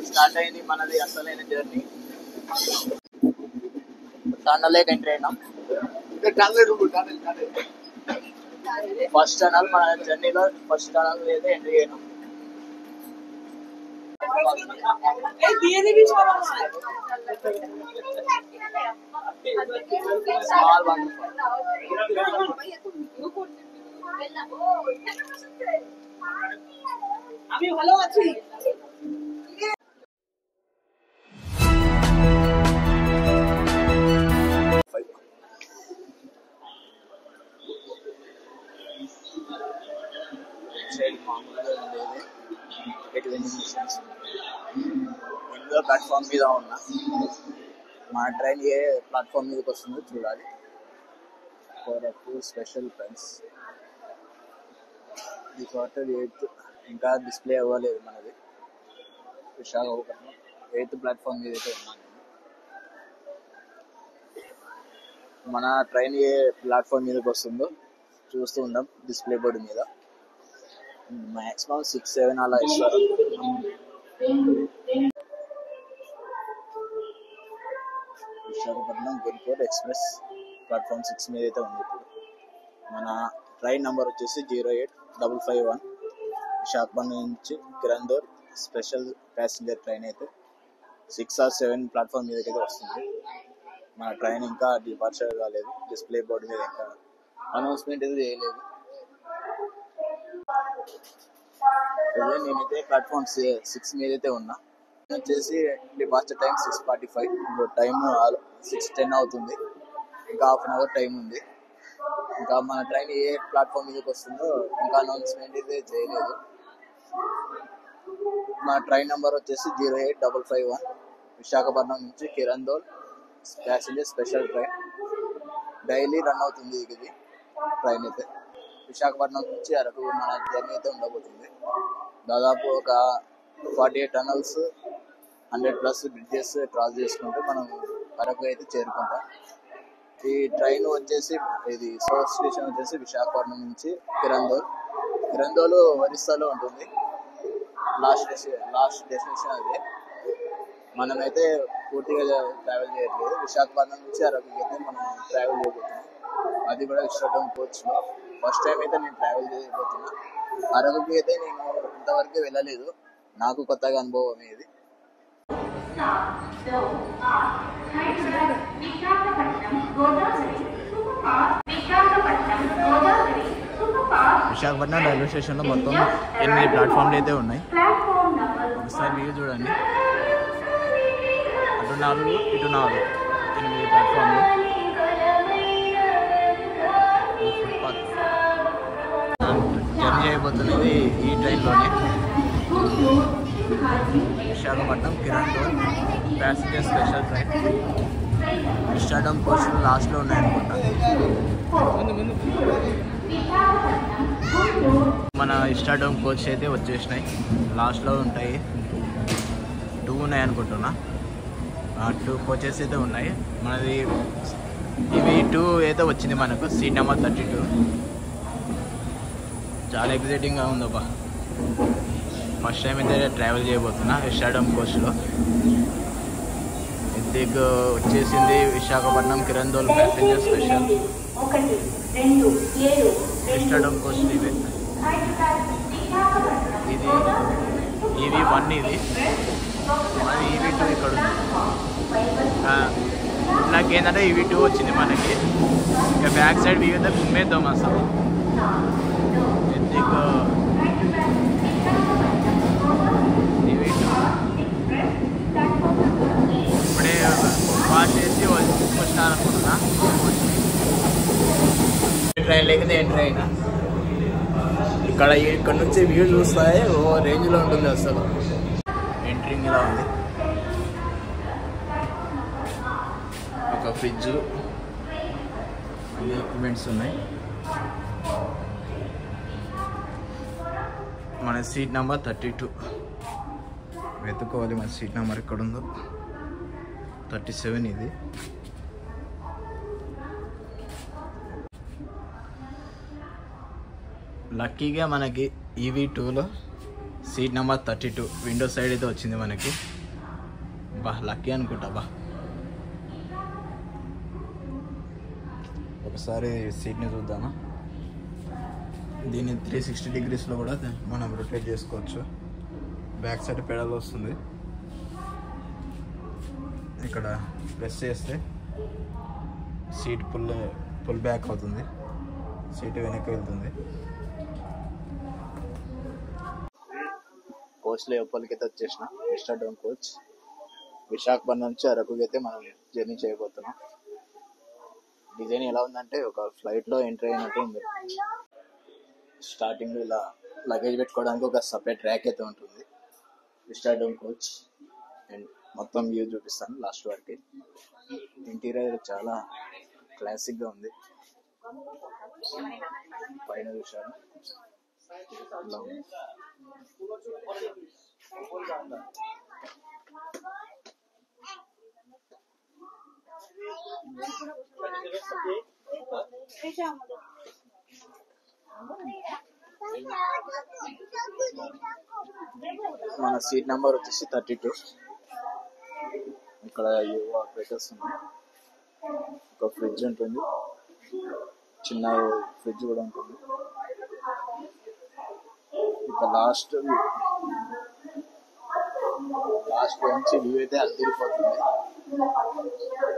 Start అయింది మనది అసలైన జర్నీ. టన్నెల్లోకి ఎంట్రీ అయినాం. ఫస్ట్ టనల్ మన జర్నీలో ఫస్ట్ టనల్ అయితే ఎంట్రీ అయినాం. స్మాల్ హలో వచ్చి ప్లాట్ఫామ్ మీద ఉన్నా. మా ట్రైన్ ఏ ప్లాట్ఫామ్ మీదకి వస్తుందో చూడాలి. Special friends the quarter 8th ఇంకా డిస్ప్లే అవ్వలేదు మనది. విశాఖపట్నం 8th ప్లాట్ఫామ్ మీద అయితే ఉన్నాను. మన ట్రైన్ ఏ ప్లాట్ఫామ్ మీదకి వస్తుందో చూస్తూ ఉందాం డిస్ప్లే బోర్డు మీద. మాక్సిమం 6-7 అలా ఇస్తారు. విశాఖపట్నం గుంటూరు ఎక్స్ప్రెస్ ప్లాట్ఫామ్ 6 మీద అయితే ఉంది. ఇప్పుడు మన ట్రైన్ నెంబర్ వచ్చేసి 08551 విశాఖపట్నం నుంచి కిరందూర్ స్పెషల్ ప్యాసింజర్ ట్రైన్ అయితే 6 or 7 ప్లాట్ఫామ్ మీదకి అయితే వస్తుంది. మన ట్రైన్ ఇంకా డిపార్చర్ కాలేదు. డిస్ప్లే బోర్డు మీద ఇంకా అనౌన్స్మెంట్ అయితే చేయలేదు. అదే నేనైతే ప్లాట్ఫామ్ 6 మీద అయితే ఉన్నా. వచ్చేసి డిపార్చర్ టైం 6:45. ఇప్పుడు టైం 6:10 అవుతుంది. ఇంకా హాఫ్ అన్ అవర్ టైం ఉంది. ఇంకా మన ట్రైన్ ఏ ప్లాట్ఫామ్ మీదకి వస్తుందో ఇంకా అనౌన్స్మెంట్ అయితే చేయలేదు. మన ట్రైన్ నెంబర్ వచ్చేసి 08551 విశాఖపట్నం నుంచి Kirandul passenger special train. Daily run అవుతుంది ఇది ట్రైన్ అయితే. విశాఖపట్నం నుంచి అరకు మన జర్నీ అయితే ఉండబోతుంది. దాదాపు ఒక 48 టనల్స్ 100+ బ్రిడ్జెస్ క్రాస్ చేసుకుంటూ మనం అరకు అయితే చేరుకుంటాం. ఈ ట్రైన్ వచ్చేసి ఇది సోర్స్ స్టేషన్ వచ్చేసి విశాఖపట్నం నుంచి కిరందూర్ ఒరిస్సాలో ఉంటుంది. లాస్ట్ డెస్టినేషన్ అదే. మనమైతే పూర్తిగా ట్రావెల్ చేయట్లేదు. విశాఖపట్నం నుంచి అరకు అయితే మనం ట్రావెల్ చేయబోతున్నాం. అది కూడా విశాఖపట్నం కోచ్లో ఫస్ట్ టైం అయితే నేను ట్రావెల్ చేయబోతున్నా. అరకుకి అయితే నేను ఇంతవరకు వెళ్ళలేదు. నాకు కొత్తగా అనుభవం ఇది. విశాఖపట్నం రైల్వే స్టేషన్లో మొత్తం 8 ప్లాట్ఫామ్లు అయితే ఉన్నాయి. ఒకసారి వ్యూ చూడండి. అటు 4 ఇటు 4 8 ప్లాట్ఫామ్లు. జర్నీ చేయబోతున్నది ఈ ట్రైన్లోనే. Visakhapatnam Kirandul passenger special train. Instagram కోర్సులు లాస్ట్లో ఉన్నాయనుకుంటా. మన ఇన్స్టాగ్రామ్ కోచ్ అయితే వచ్చేసినాయి. లాస్ట్లో ఉంటాయి. 2 ఉన్నాయి అనుకుంటున్నా. 2 కోచెస్ అయితే ఉన్నాయి. మనది ఇవి 2 అయితే వచ్చింది మనకు. Seat number 32. చాలా ఎగ్జైటింగ్గా ఉందబ్బా. ఫస్ట్ టైం అయితే ట్రావెల్ చేయబోతున్నా ఇన్స్టాగ్రామ్ కోచ్లో. ఇంతకు వచ్చేసింది Visakhapatnam Kirandul passenger special Instagram coach. ఇవి EV1 ఇది. అది EV2 ఇక్కడ ఉంది. నాకేంటంటే EV2 వచ్చింది మనకి. ఇక బ్యాక్ సైడ్ వ్యూ అయితే గుమ్మేద్దాం అసలు. ఎందుకు ఇప్పుడే వాష్ చేసి వచ్చినారనుకుంటున్నా. ట్రైన్ లేకపోతే ఎంట్రీ అయినా ఇక్కడ నుంచి వ్యూ చూస్తాయి. ఓ రేంజ్లో ఉంటుంది అసలు. ఎంట్రింగ్ ఇలా ఉంది. ఒక ఫ్రిడ్జ్, అన్ని ఎక్విప్మెంట్స్ ఉన్నాయి. మన సీట్ నెంబర్ 32 వెతుక్కోవాలి. మన సీట్ నెంబర్ ఎక్కడ ఉందో. 37 ఇది. లక్కీగా మనకి EV2లో సీట్ నెంబర్ 32 విండో సైడ్ అయితే వచ్చింది మనకి. బా లక్కీ అనుకుంటా. బా ఒకసారి సీట్ని చూద్దామా. దీన్ని 360 డిగ్రీస్లో కూడా మనం రొటేట్ చేసుకోవచ్చు. బ్యాక్ సైడ్ పెడల్ వస్తుంది. ఇక్కడ ప్రెస్ చేస్తే సీట్ పుల్ బ్యాక్ అవుతుంది, సీట్ వెనక్కి వెళ్తుంది. కోచ్లో లోపలికైతే వచ్చేసిన. విస్టాడోమ్ కోచ్ విశాఖపట్నం నుంచి అరకుకి అయితే మనం జర్నీ చేయబోతున్నాం. డిజైన్ ఎలా ఉందంటే ఒక ఫ్లైట్లో ఎంట్రీ అయినట్టు ఉంది. స్టార్టింగ్ ఇలా లగేజ్ పెట్టుకోవడానికి ఒక సపరేట్ ర్యాక్ అయితే ఉంటుంది. విస్టాడోమ్ కోచ్ అండ్ మొత్తం వ్యూ చూపిస్తాను లాస్ట్ వరకు. ఇంటీరియర్ చాలా క్లాసిక్గా ఉంది. పైన చూసాను మన సీట్ నెంబర్ వచ్చేసి 32. ఇక్కడ యోగా ఆపరేటర్స్ ఉన్నాయి. ఒక ఫ్రిడ్జ్ ఉంటుంది, చిన్న ఫ్రిడ్జ్ కూడా ఉంటుంది. ఇక లాస్ట్ నుంచి వ్యూ అయితే అదిరిపోతుంది.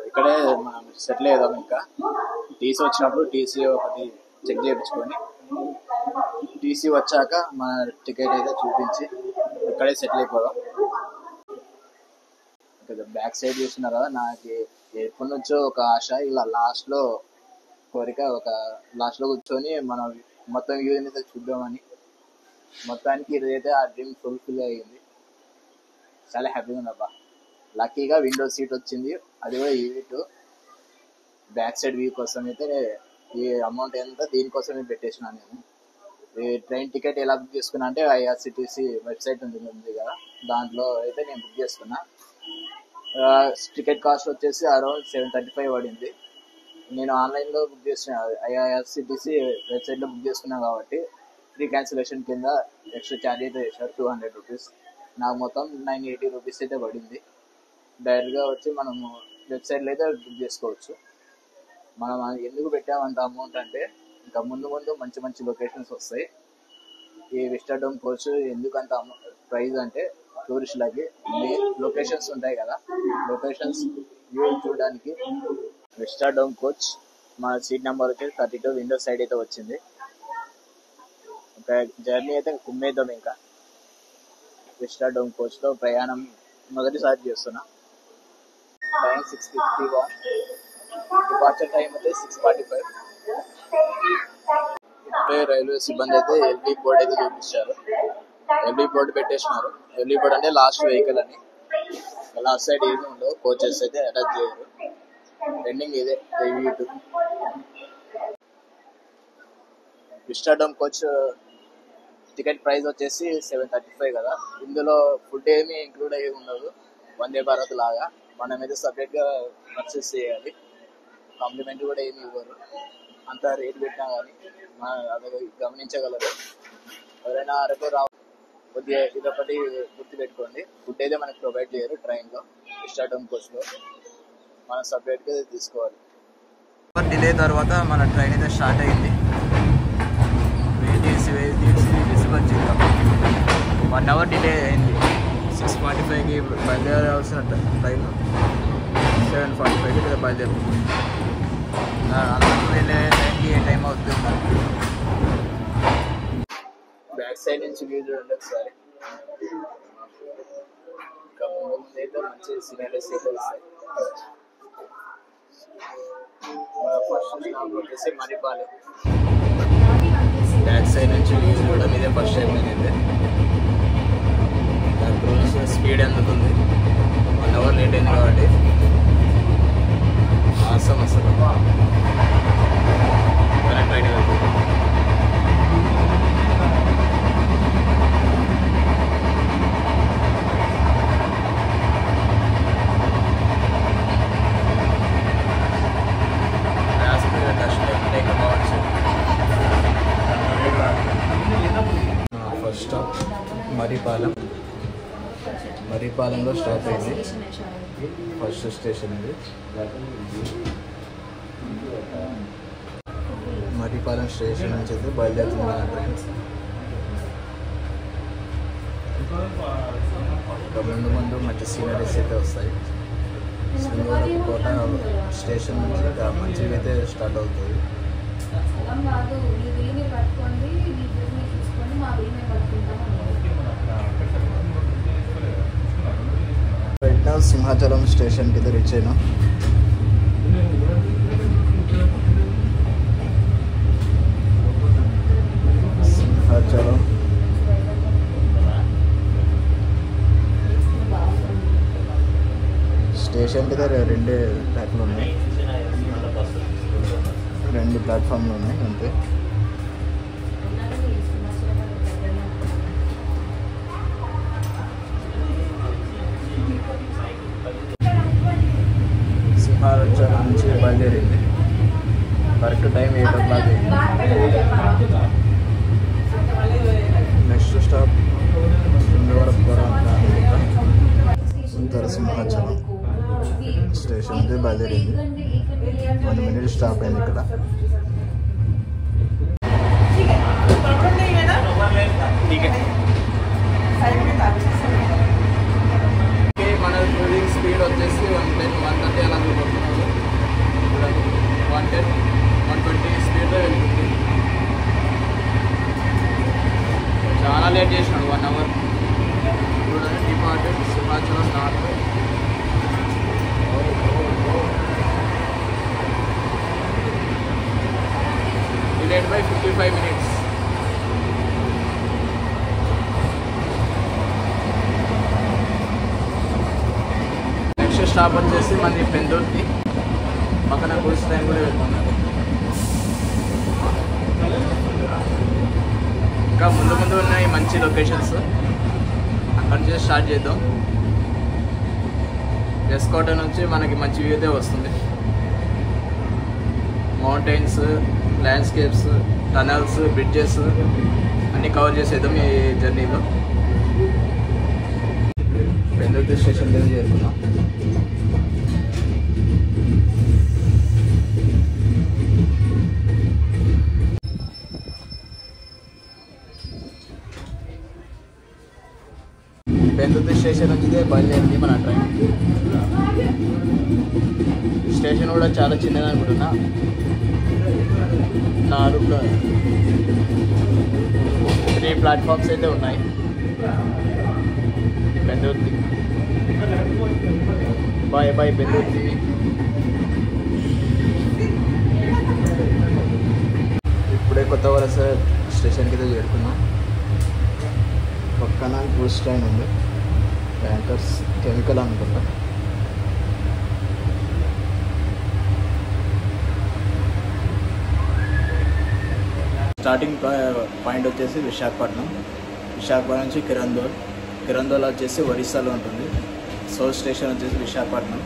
ఇక్కడే మనం సెటిల్ అయ్యాం. ఇంకా టీసీ వచ్చినప్పుడు టీసీ ఒకటి చెక్ చేయించుకొని టీసీ వచ్చాక మన టికెట్ అయితే చూపించి ఇక్కడే సెటిల్ అయిపోదాం. బ్యాక్ సైడ్ చూస్తున్నారా, నాకు ఎప్పటి నుంచో ఒక ఆశ, ఇలా లాస్ట్లో కోరిక, ఒక లాస్ట్లో కూర్చొని మనం మొత్తం వ్యూ అయితే చూద్దామని. మొత్తానికి ఇదైతే ఆ డ్రీమ్ ఫుల్ఫిల్ అయ్యింది. చాలా హ్యాపీగా ఉంది అబ్బా. లక్కీగా విండో సీట్ వచ్చింది, అది కూడా EV2. బ్యాక్ సైడ్ వ్యూ కోసం అయితే ఈ అమౌంట్ ఎంత దీనికోసమే పెట్టేసినాను నేను. ఈ ట్రైన్ టికెట్ ఎలా బుక్ చేసుకున్నా అంటే IRCTC వెబ్సైట్ ఉంది కదా, దాంట్లో అయితే నేను బుక్ చేసుకున్నా. టికెట్ కాస్ట్ వచ్చేసి అరౌండ్ 735 పడింది. నేను ఆన్లైన్లో బుక్ చేసిన, IRCTC వెబ్సైట్లో బుక్ చేసుకున్నాను కాబట్టి ఫ్రీ క్యాన్సిలేషన్ కింద ఎక్స్ట్రా ఛార్జ్ అయితే చేశారు 200 రూపీస్. నాకు మొత్తం 980 రూపీస్ అయితే పడింది. డైరెక్ట్గా వచ్చి మనము వెబ్సైట్లో అయితే బుక్ చేసుకోవచ్చు. మనం ఎందుకు పెట్టామంత అమౌంట్ అంటే ఇంకా ముందు మంచి మంచి లొకేషన్స్ వస్తాయి. ఈ విస్టాడోమ్ కోచ్ ఎందుకంత ప్రైస్ అంటే టూరిస్టులకి లొకేషన్స్ ఉంటాయి కదా, లొకేషన్స్ వ్యూ చూడడానికి. విస్టాడోమ్ కోచ్ మన సీట్ నెంబర్ వచ్చేసి 32 విండో సైడ్ అయితే వచ్చింది. జర్నీ అయితే కుమ్మేద్దాం. ఇంకా విస్టాడోమ్ కోచ్లో ప్రయాణం మొదటిసారి చేస్తున్నా. టైం 6:51, డిపార్చర్ టైం అయితే 6:45. ఇప్పుడే రైల్వే సిబ్బంది అయితే LB బోర్డు అయితే చూపించారు. LB బోర్డు పెట్టేసినారు. LB బోర్డు అంటే లాస్ట్ వెహికల్ అని. లాస్ట్ సైడ్ ఏమి ఉండవు, కోచెస్ అయితే అటాచ్ చేయరు. ఎండింగ్ ఇదే EV2. Vistadome coach ticket price వచ్చేసి 735 కదా. ఇందులో ఫుడ్ ఏమి ఇంక్లూడ్ అయ్యి ఉండదు, వందే భారత్ లాగా. మనమైతే సపరేట్గా పర్చేస్ చేయాలి. కాంప్లిమెంట్ కూడా ఏమి ఇవ్వరు. అంత రేట్ పెట్టినా కానీ అది గమనించగలరు. ఎవరైనా అరకు కొద్దిగా ఇదొకటి గుర్తుపెట్టుకోండి, ఫుడ్ అయితే మనకు ప్రొవైడ్ చేయరు ట్రైన్లో. విస్టాడోమ్ కోచ్లో మనం సపరేట్గా తీసుకోవాలి. డిలే తర్వాత మన ట్రైన్ అయితే స్టార్ట్ అయింది. వెయిట్ చేసి వచ్చింది. 1 అవర్ డిలే అయింది. 6:45కి బయలుదేరాల్సిన ట్రైన్ 7:45కి బయలుదేరుతుంది. అందరూ వెళ్ళే టైంకి ఏ టైం అవుతుంది. బ్యాక్ సైడ్ నుంచి వ్యూ చూడండి ఒకసారి. ఇంకా ముందు అయితే మంచి సినారీస్ అయితే వస్తాయి. ఫస్ట్ స్టాప్ వచ్చేసి మరిపాలెం. బ్యాక్ సైడ్ నుంచి వ్యూ చూడడం ఇదే ఫస్ట్ టైం నేనైతే. స్పీడ్ అందుతుంది. 1 అవర్ లేట్ అయింది కాబట్టి ఆసం అసలు కరెక్ట్ రైడ్ వెళ్తుంది. దర్శనం లేక బాగుంటుంది. మర్రిపాలెంలో స్టాప్ అయింది. ఫస్ట్ స్టేషన్ ఇది. మర్రిపాలెం స్టేషన్ నుంచి అయితే బయలుదేరుతుంది మన ట్రైన్. ముందు ముందు మంచి సీనరీస్ అయితే వస్తాయి. కోట స్టేషన్ నుంచి మంచిగా అయితే స్టార్ట్ అవుతుంది. రైట్ నౌ సింహాచలం స్టేషన్కి అయితే రీచ్ అయినా. సింహాచలం స్టేషన్కి అయితే రెండే ట్రాక్లు ఉన్నాయి, 2 ప్లాట్ఫామ్లు ఉన్నాయి అంతే. సింహాచలం నుంచి బయలుదేరింది. Correct time 8 o'clock. Next stop Simhachalam station నుంచి బయలుదేరింది. 1 minute స్టాప్ అయింది ఇక్కడ. మన క్రూజింగ్ స్పీడ్ వచ్చేసి 110, 130 అలా కొడుతున్నాడు. 110, 120 స్పీడ్లో వెళ్తుంది. చాలా లేట్ చేసినాడు, 1 hour. చూడండి, departed Simhachalam north. Delayed by 55 minutes. Next stop వచ్చేసి మనది పెందుర్తి. పక్కన గూడ్స్ ట్రైన్ కూడా వెళ్తున్నారు. ఇంకా ముందు ముందు ఉన్నాయి మంచి లొకేషన్స్, అక్కడ నుంచి స్టార్ట్ చేద్దాం. ఎస్కోట నుంచి మనకి మంచి వ్యూ అయితే వస్తుంది. మౌంటైన్స్, ల్యాండ్స్కేప్స్, టనల్స్, బ్రిడ్జెస్ అన్నీ కవర్ చేసేద్దాం ఈ జర్నీలో. పెందుర్తి స్టేషన్ దగ్గర చేరుకున్నాం. పెందుర్తి స్టేషన్ నుంచి బయలుదేరింది మన ట్రైన్. స్టేషన్ కూడా చాలా చిన్నది అనుకుంటున్నా. 3 ప్లాట్ఫామ్స్ అయితే ఉన్నాయి. Pendurthi, bye bye Pendurthi. ఇప్పుడే కొత్త వలస స్టేషన్కి అయితే చేరుకున్నాం. పక్కన గూడ్స్ ట్రైన్ ఉంది, ట్యాంకర్స్ కెమికల్ అనుకుంటా. స్టార్టింగ్ పాయింట్ వచ్చేసి విశాఖపట్నం నుంచి కిరందోల్ వచ్చేసి ఒరిస్సాలో ఉంటుంది. సౌత్ స్టేషన్ వచ్చేసి విశాఖపట్నం.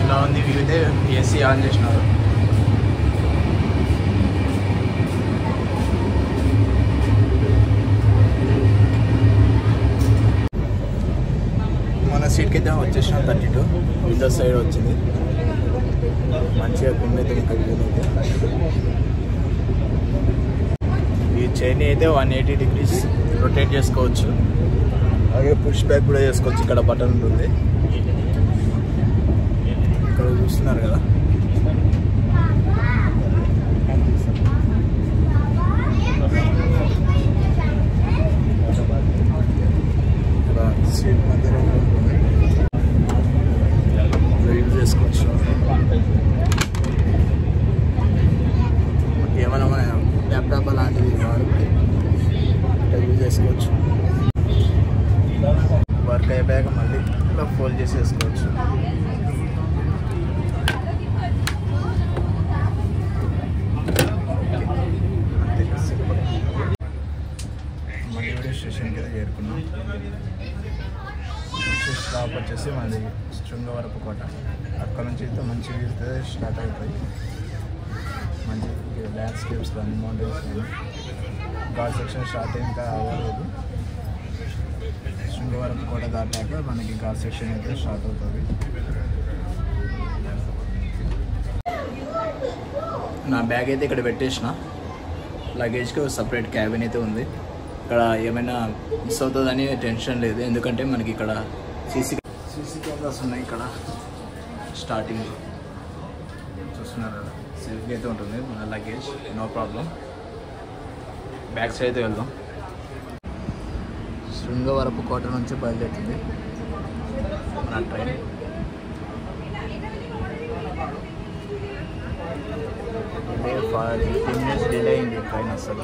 ఇలా ఉంది వ్యూ అయితే. ఏసీ ఆన్ చేసినారు. మన సీట్కి అయితే వచ్చేసినాం. 32 విండో సైడ్ వచ్చింది. మంచిగా కిందైతే కలిగింది. ఈ చైన్ అయితే 180 degrees రొటేట్ చేసుకోవచ్చు. అలాగే పుష్ బ్యాక్ కూడా చేసుకోవచ్చు. ఇక్కడ బటన్ ఉంటుంది. ఇక్కడ చూస్తున్నారు కదా, సీట్ మధ్యలో యూజ్ చేసుకోవచ్చు. ఏమైనా మన ల్యాప్టాప్ అలాంటివి యూజ్ చేసుకోవచ్చు. వర్క్ అయిపోయాక మళ్ళీ ఇలా ఫోల్డ్ చేసేసుకోవచ్చు. అంతే సింపుల్. అది శృంగవరపు కోట. అక్కడ నుంచి అయితే మంచి వ్యూస్ స్టార్ట్ అవుతాయి. మంచి ల్యాండ్స్కేప్స్ కానీ మౌంటైన్స్ కానీ. ఘాట్ సెక్షన్ స్టార్ట్ ఇంకా అవ్వలేదు. శృంగవరపు కోట దాటాక మనకి ఘాట్ సెక్షన్ అయితే స్టార్ట్ అవుతుంది. నా బ్యాగ్ అయితే ఇక్కడ పెట్టేసిన. లగేజ్కి సపరేట్ క్యాబిన్ అయితే ఉంది. ఇక్కడ ఏమైనా మిస్ అవుతుందని టెన్షన్ లేదు, ఎందుకంటే మనకి ఇక్కడ సీసీ కెమెరాస్ ఉన్నాయి. ఇక్కడ స్టార్టింగ్ చూస్తున్నారు కదా, సేఫ్గా అయితే ఉంటుంది మన luggage, no problem. Back side అయితే వెళ్దాం. శృంగవరపు కోట నుంచి బయలుదేరుతుంది మన ట్రైన్. డిలే 15 minutes డిలే అయింది ట్రైన్. అసలు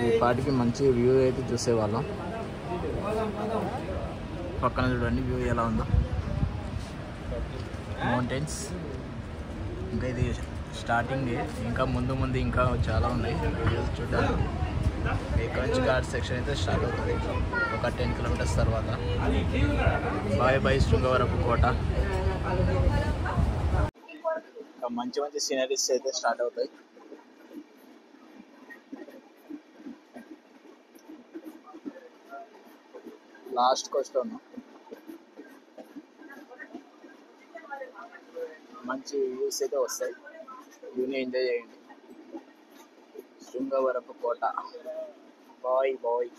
ఈ పాటికి మంచి వ్యూ అయితే చూసేవాళ్ళం. పక్కన చూడండి వ్యూ ఎలా ఉందో, మౌంటైన్స్. ఇంకా ఇది స్టార్టింగ్, ఇంకా ముందు ముందు ఇంకా చాలా ఉన్నాయి వ్యూస్ చూడాలి. ఇక్కడ నుంచి ఘాట్ సెక్షన్ అయితే స్టార్ట్ అవుతుంది ఒక 10 kilometers తర్వాత. బాయ్ బాయ్ శృంగవరపు కోట. మంచి మంచి సీనరీస్ అయితే స్టార్ట్ అవుతాయి. లాస్ట్కి వస్తాను. మంచి వ్యూస్ అయితే వస్తాయి, వ్యూని ఎంజాయ్ చేయండి. శృంగవరపు కోట. Bye bye.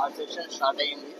ఆ సెక్షన్ స్టార్ట్ అయ్యింది.